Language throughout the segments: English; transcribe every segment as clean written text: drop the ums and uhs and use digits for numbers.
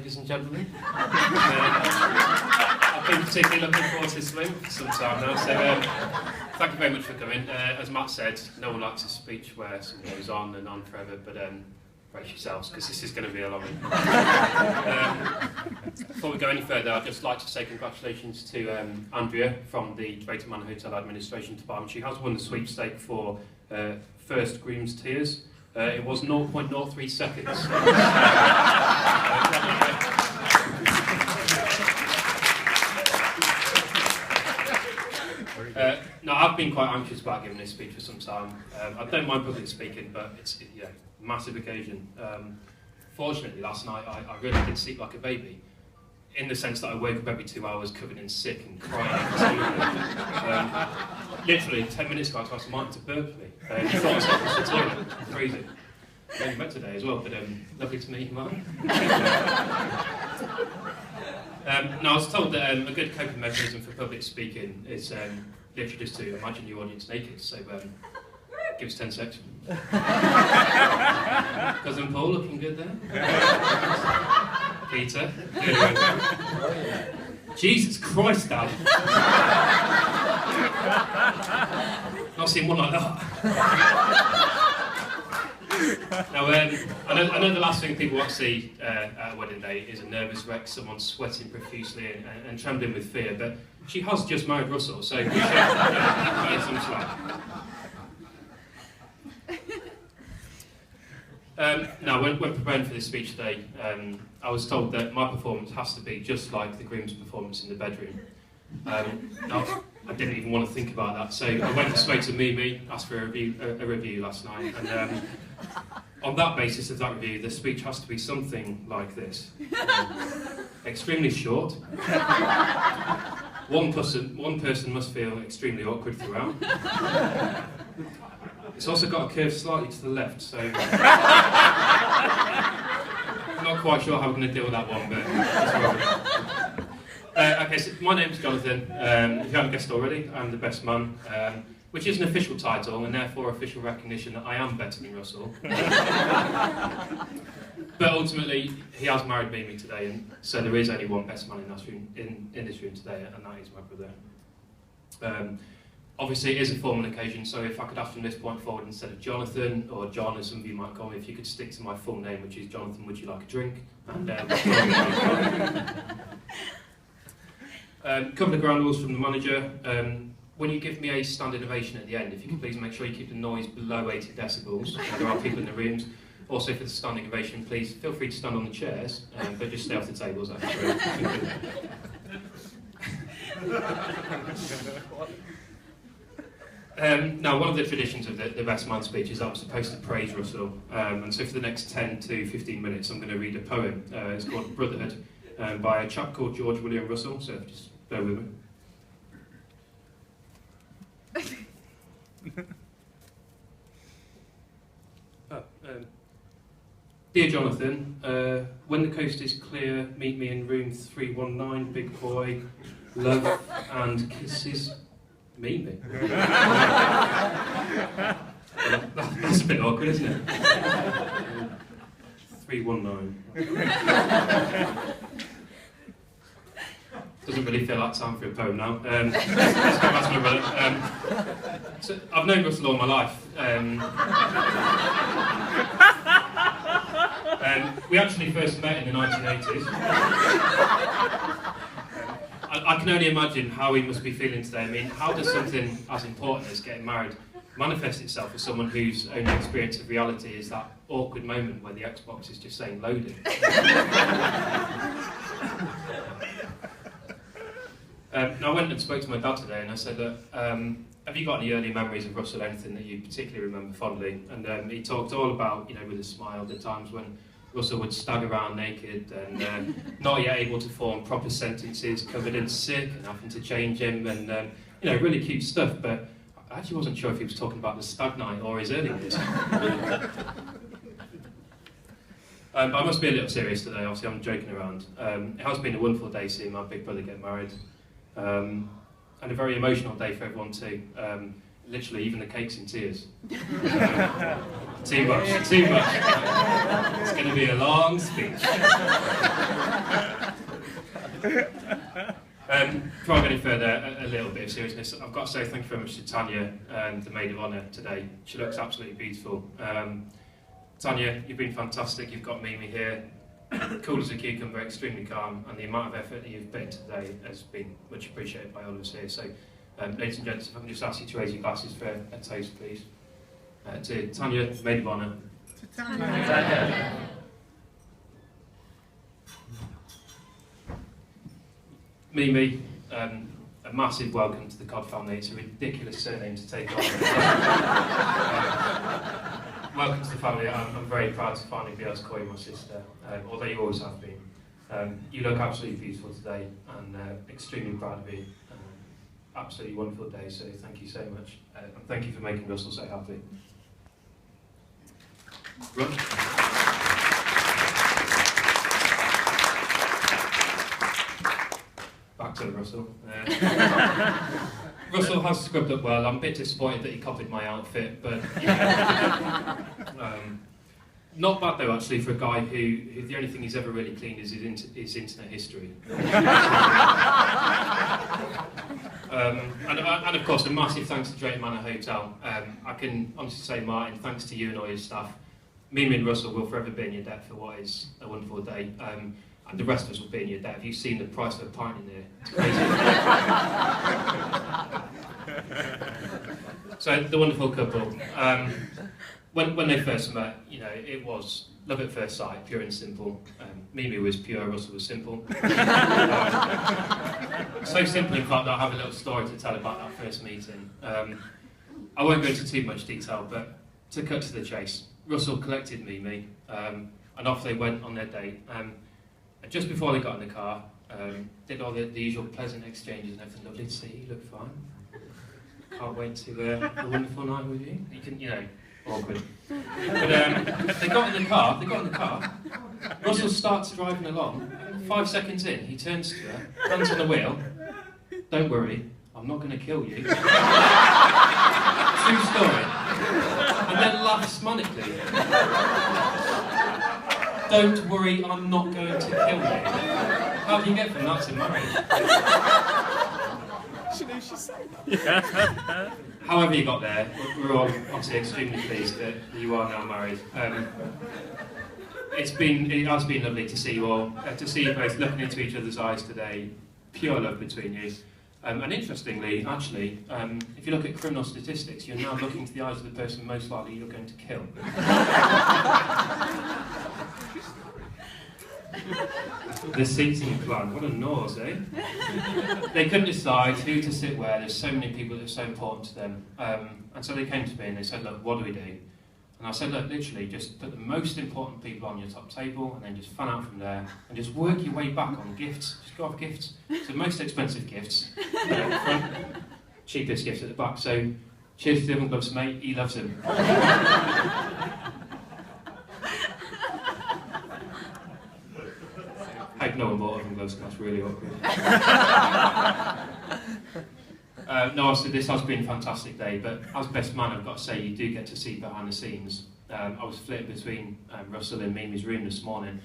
ladies and gentlemen. I've been particularly looking forward to this swim for some time now, so thank you very much for coming. As Matt said, no one likes a speech where something goes on and on forever, but brace yourselves, because this is going to be a long one. Before we go any further, I'd just like to say congratulations to Andrea from the Drayton Manor Hotel Administration Department. She has won the sweepstake for first groom's tears. It was 0.03 seconds. No, I've been quite anxious about giving this speech for some time. I don't mind public speaking, but it's a massive occasion. Fortunately, last night I really did sleep like a baby, in the sense that I woke up every 2 hours covered in sick and crying. Literally 10 minutes ago I was Martin to burp me. He thought I was going to the toilet. Crazy. I only met today as well, but lovely to meet you, Martin. Now, I was told that a good coping mechanism for public speaking is literally just to imagine your audience naked, so give us 10 seconds. Cousin Paul, looking good there? Peter? Jesus Christ, Dad! Not seen one like that. Now, I know the last thing people want to see at a wedding day is a nervous wreck, someone sweating profusely and trembling with fear, but she has just married Russell, so we should give her some slack. Now, when preparing for this speech today, I was told that my performance has to be just like the groom's performance in the bedroom. Now, I didn't even want to think about that, so I went and spoke to Mimi, asked for a review last night, and on that basis of that review, the speech has to be something like this. Extremely short. One person must feel extremely awkward throughout. It's also got a curve slightly to the left, so I'm not quite sure how we're going to deal with that one, but okay, so my name's Jonathan. If you haven't guessed already, I'm the best man, which is an official title and therefore official recognition that I am better than Russell. But ultimately, he has married Mimi today, and so there is only one best man in this room today, and that is my brother. Obviously, it is a formal occasion, so if I could ask from this point forward, instead of Jonathan, or John as some of you might call me, if you could stick to my full name, which is Jonathan, would you like a drink? And couple of ground rules from the manager. When you give me a standing ovation at the end, if you could please make sure you keep the noise below 80 decibels. There are people in the rooms. Also, for the standing ovation, please feel free to stand on the chairs, but just stay off the tables. Now, one of the traditions of the best man speech is that I'm supposed to praise Russell, and so for the next 10 to 15 minutes I'm going to read a poem. It's called Brotherhood, by a chap called George William Russell, so just bear with me. Dear Jonathan, when the coast is clear, meet me in room 319, big boy, love and kisses. Maybe. That's a bit awkward, isn't it? 319. Doesn't really feel like time for a poem now. Let's go back to my brother. So I've known Russell all my life. We actually first met in the 1980s. I can only imagine how he must be feeling today. I mean, how does something as important as getting married manifest itself as someone whose only experience of reality is that awkward moment where the Xbox is just saying loading? Now, I went and spoke to my dad today and I said, look, have you got any early memories of Russell, anything that you particularly remember fondly? And he talked all about, with a smile, the times when Russell would stagger around naked and not yet able to form proper sentences, covered in sick and having to change him, and really cute stuff. But I actually wasn't sure if he was talking about the stag night or his early years. But I must be a little serious today. Obviously, I'm joking around. It has been a wonderful day seeing my big brother get married, and a very emotional day for everyone too. Literally, even the cake's in tears. Too much. It's going to be a long speech. before I go any further, a little bit of seriousness. I've got to say thank you very much to Tanya, the maid of honour today. She looks absolutely beautiful. Tanya, you've been fantastic. You've got Mimi here, cool as a cucumber, extremely calm, and the amount of effort that you've put in today has been much appreciated by all of us here. So, ladies and gents, if I can just ask you to raise your glasses for a toast, please. To Tanya, maid of honour. To Tanya. Mimi, a massive welcome to the Cod family. It's a ridiculous surname to take on. Welcome to the family. I'm very proud to finally be able to call you my sister, although you always have been. You look absolutely beautiful today, and extremely proud of you. Absolutely wonderful day, so thank you so much. And thank you for making Russell so happy. Back to Russell. Russell has scrubbed up well. I'm a bit disappointed that he copied my outfit, but not bad though actually for a guy who the only thing he's ever really cleaned is his internet history. And of course a massive thanks to Drayton Manor Hotel. I can honestly say, Martin, thanks to you and all your staff, Mimi and Russell will forever be in your debt for what is a wonderful day. And the rest of us will be in your debt. Have you seen the price of a pint in there? It's crazy. So, the wonderful couple. When they first met, you know, it was love at first sight, pure and simple. Mimi was pure, Russell was simple. So simple, in fact, that I have a little story to tell about that first meeting. I won't go into too much detail, but to cut to the chase, Russell collected Mimi, and off they went on their date. Just before they got in the car, did all the usual pleasant exchanges and everything. Lovely to see you, you look fine. Can't wait to a wonderful night with you. You can, you know, awkward. But they got in the car. Russell starts driving along. 5 seconds in, he turns to her, hands on the wheel. Don't worry, I'm not going to kill you. True story. And then laughs manically. Don't worry, I'm not going to kill you. How do you get from that to marriage? She knew she said that. Yeah. However you got there, we're all obviously extremely pleased that you are now married. It has been lovely to see you all, to see you both looking into each other's eyes today. Pure love between you. And interestingly, actually, if you look at criminal statistics, you're now looking to the eyes of the person most likely you're going to kill. The seating plan, what a nose, eh? They couldn't decide who to sit where. There's so many people that are so important to them. And so they came to me and they said, look, what do we do? And I said, look, literally, just put the most important people on your top table and then just fan out from there and just work your way back on gifts. Just go off gifts. So the most expensive gifts at the front, cheapest gifts at the back. So cheers to everyone loves mate, he loves him. I hope no one bought oven gloves, that's really awkward. No, so this has been a fantastic day, but as best man, I've got to say, you do get to see behind the scenes. I was flitting between Russell and Mimi's room this morning.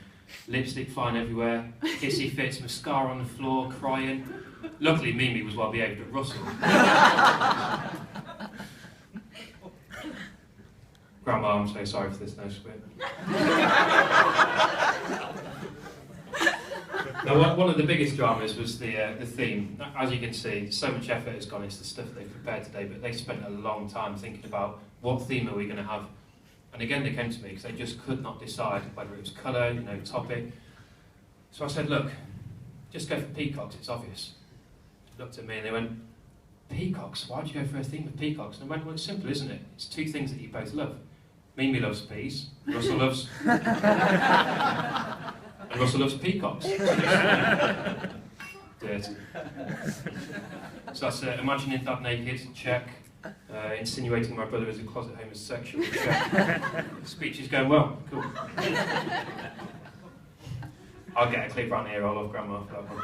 Lipstick flying everywhere, kissy fits, mascara on the floor, crying. Luckily, Mimi was well behaved, but Russell... Grandma, I'm so sorry for this no squid. Now, one of the biggest dramas was the theme. As you can see, so much effort has gone into the stuff they've prepared today, but they spent a long time thinking about what theme are we going to have. And again, they came to me because they just could not decide whether it was colour, you know, topic. So I said, look, just go for peacocks, it's obvious. They looked at me and they went, peacocks? Why would you go for a theme of peacocks? And I went, well, it's simple, isn't it? It's two things that you both love. Mimi loves peas, Russell loves... And Russell loves peacocks. Dirty. So that's imagining Dad naked, check. Insinuating my brother is a closet homosexual, check. Speech is going well, cool. I'll get a clip around here, I love Grandma for that one.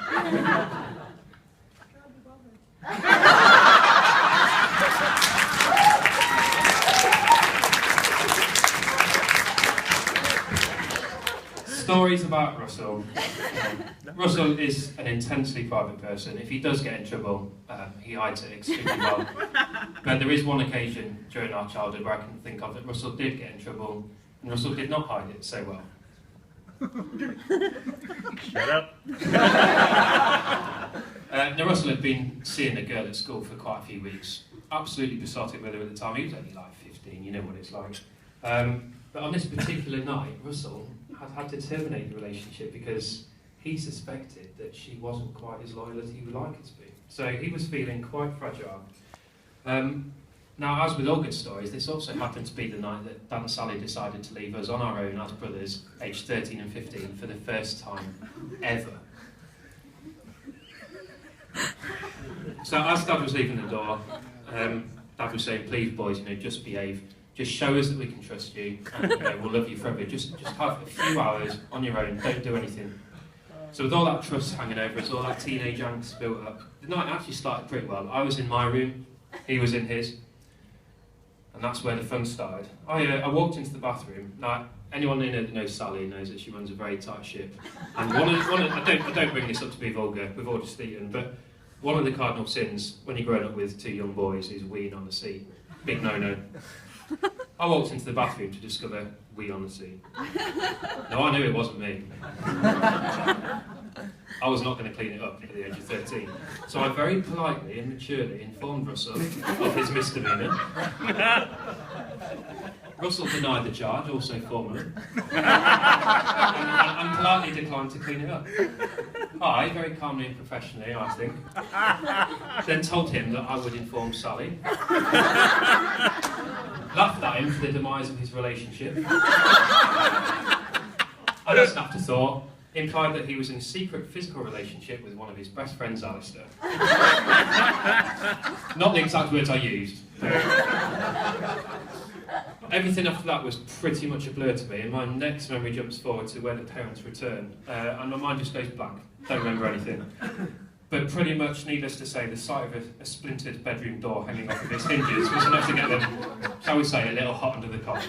Stories about Russell. Russell is an intensely private person. If he does get in trouble, he hides it extremely well. But there is one occasion during our childhood where I can think of that Russell did get in trouble, and Russell did not hide it so well. Shut up. Now Russell had been seeing a girl at school for quite a few weeks. Absolutely besotted with her at the time. He was only like 15, you know what it's like. But on this particular night, Russell had to terminate the relationship because he suspected that she wasn't quite as loyal as he would like her to be. So he was feeling quite fragile. Now, as with all good stories, this also happened to be the night that Dan and Sally decided to leave us on our own as brothers, aged 13 and 15, for the first time ever. So as Dad was leaving the door, Dad was saying, please boys, just behave. Just show us that we can trust you, and we'll love you forever. Just have a few hours on your own, don't do anything. So with all that trust hanging over us, all that teenage angst built up, the night actually started pretty well. I was in my room, he was in his, and that's where the fun started. I walked into the bathroom. Now, anyone in that knows Sally knows that she runs a very tight ship. And I don't bring this up to be vulgar, we've all just eaten, but one of the cardinal sins when you're growing up with two young boys is weeing on the seat. Big no-no. I walked into the bathroom to discover wee on the seat. No, I knew it wasn't me. I was not going to clean it up at the age of 13. So I very politely and maturely informed Russell of his misdemeanour. Russell denied the charge, also formally, and politely declined to clean it up. I, very calmly and professionally, I think, then told him that I would inform Sally, laughed at him for the demise of his relationship, and as an afterthought, implied that he was in a secret physical relationship with one of his best friends, Alistair. Not the exact words I used. Everything after that was pretty much a blur to me, and my next memory jumps forward to when the parents return, and my mind just goes blank. Don't remember anything. But pretty much, needless to say, the sight of a splintered bedroom door hanging off of its hinges was enough to get them, shall we say, a little hot under the collar.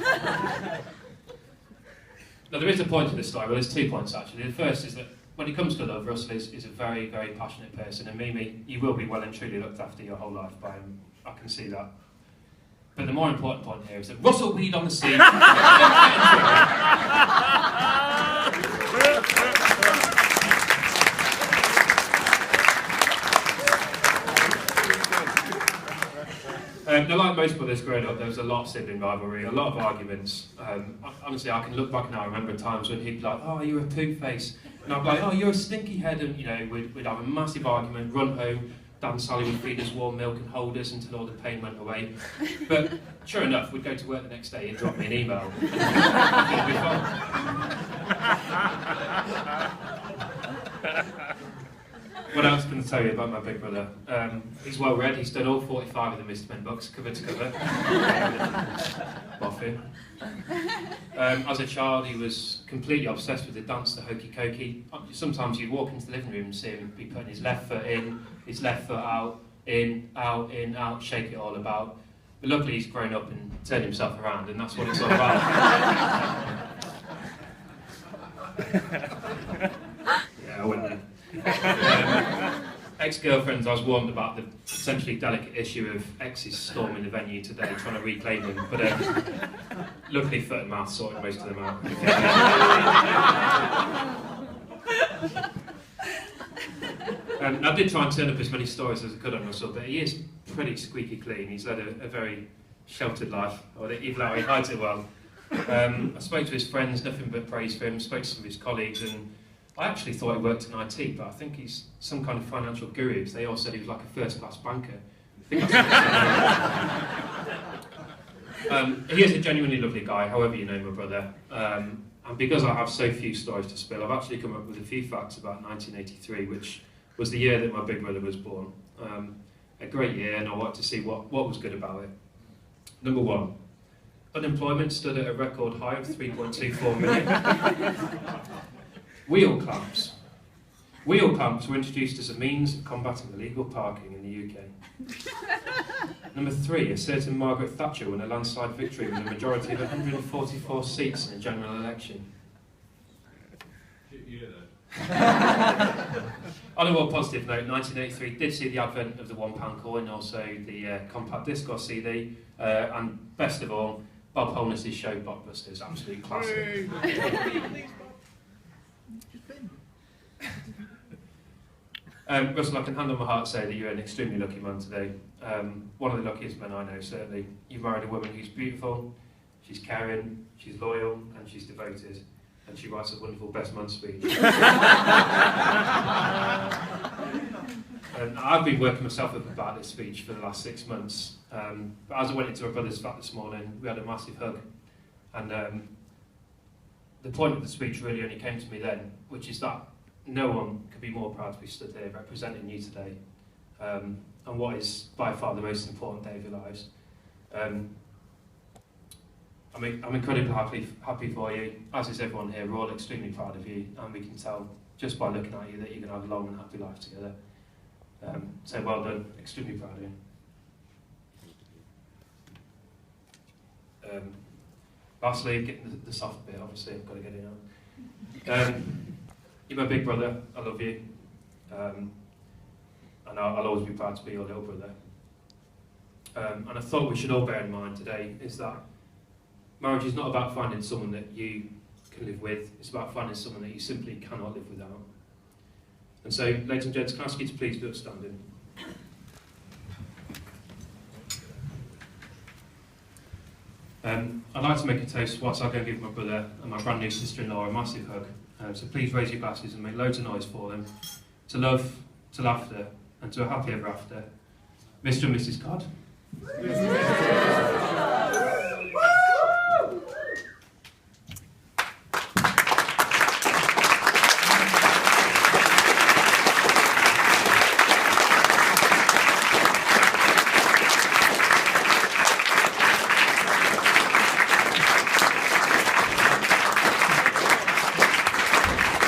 Now, there is a point to this story. Well, there's 2 points, actually. The first is that when it comes to love, Russell is a very, very passionate person, and Mimi, you will be well and truly looked after your whole life by him. I can see that. But the more important point here is that Russell weed on the sea. Now, like most brothers growing up, there was a lot of sibling rivalry, a lot of arguments. Honestly, I can look back now and remember times when he'd be like, oh, you're a poop face. And I'd be like, oh, you're a stinky head. And, we'd have a massive argument, run home. Dad and Sally would feed us warm milk and hold us until all the pain went away. But sure enough, we'd go to work the next day and drop me an email. And it'd be fine. What else can I tell you about my big brother? He's well read, he's done all 45 of the Mr. Men books, cover to cover. Boffin. As a child, he was completely obsessed with the dance, the hokey cokey. Sometimes you'd walk into the living room and see him be putting his left foot in, his left foot out, in, out, shake it all about. But luckily he's grown up and turned himself around, and that's what it's all about. Yeah, I went there. Ex-girlfriends, I was warned about the potentially delicate issue of exes storming the venue today, trying to reclaim them, but luckily foot and mouth sorted most of them out. I did try and turn up as many stories as I could on Russell, but he is pretty squeaky clean. He's led a very sheltered life, or even though he hides it well. I spoke to his friends, nothing but praise for him, spoke to some of his colleagues, and I actually thought he worked in IT, but I think he's some kind of financial guru, because they all said he was like a first-class banker. I think that's he is a genuinely lovely guy, however you know my brother. And because I have so few stories to spill, I've actually come up with a few facts about 1983, which was the year that my big brother was born. A great year, and I wanted to see what was good about it. Number 1, unemployment stood at a record high of 3.24 million. Wheel clamps. Wheel clamps were introduced as a means of combating illegal parking in the UK. Number 3, a certain Margaret Thatcher won a landslide victory with a majority of 144 seats in a general election. year though. On a more positive note, 1983 did see the advent of the £1 coin, also the compact disc or CD, and best of all, Bob Holness's show Blockbusters, absolute classic. Russell, I can hand on my heart say that you're an extremely lucky man today. One of the luckiest men I know, certainly. You've married a woman who's beautiful, she's caring, she's loyal, and she's devoted. And she writes a wonderful best man speech. And I've been working myself up about this speech for the last 6 months. But as I went into my brother's flat this morning, we had a massive hug. And the point of the speech really only came to me then, which is that no one could be more proud to be stood here representing you today. And what is by far the most important day of your lives. I'm incredibly happy for you, as is everyone here. We're all extremely proud of you, and we can tell just by looking at you that you're going to have a long and happy life together. So well done, extremely proud of you. Lastly, getting the soft bit, obviously, I've got to get it out. You're my big brother, I love you, and I'll always be proud to be your little brother. And a thought we should all bear in mind today is that marriage is not about finding someone that you can live with, it's about finding someone that you simply cannot live without. And so, ladies and gents, can I ask you to please be upstanding? I'd like to make a toast whilst I go and give my brother and my brand new sister-in-law a massive hug. So please raise your glasses and make loads of noise for them. To love, to laughter, and to a happy ever after. Mr. and Mrs. Codd.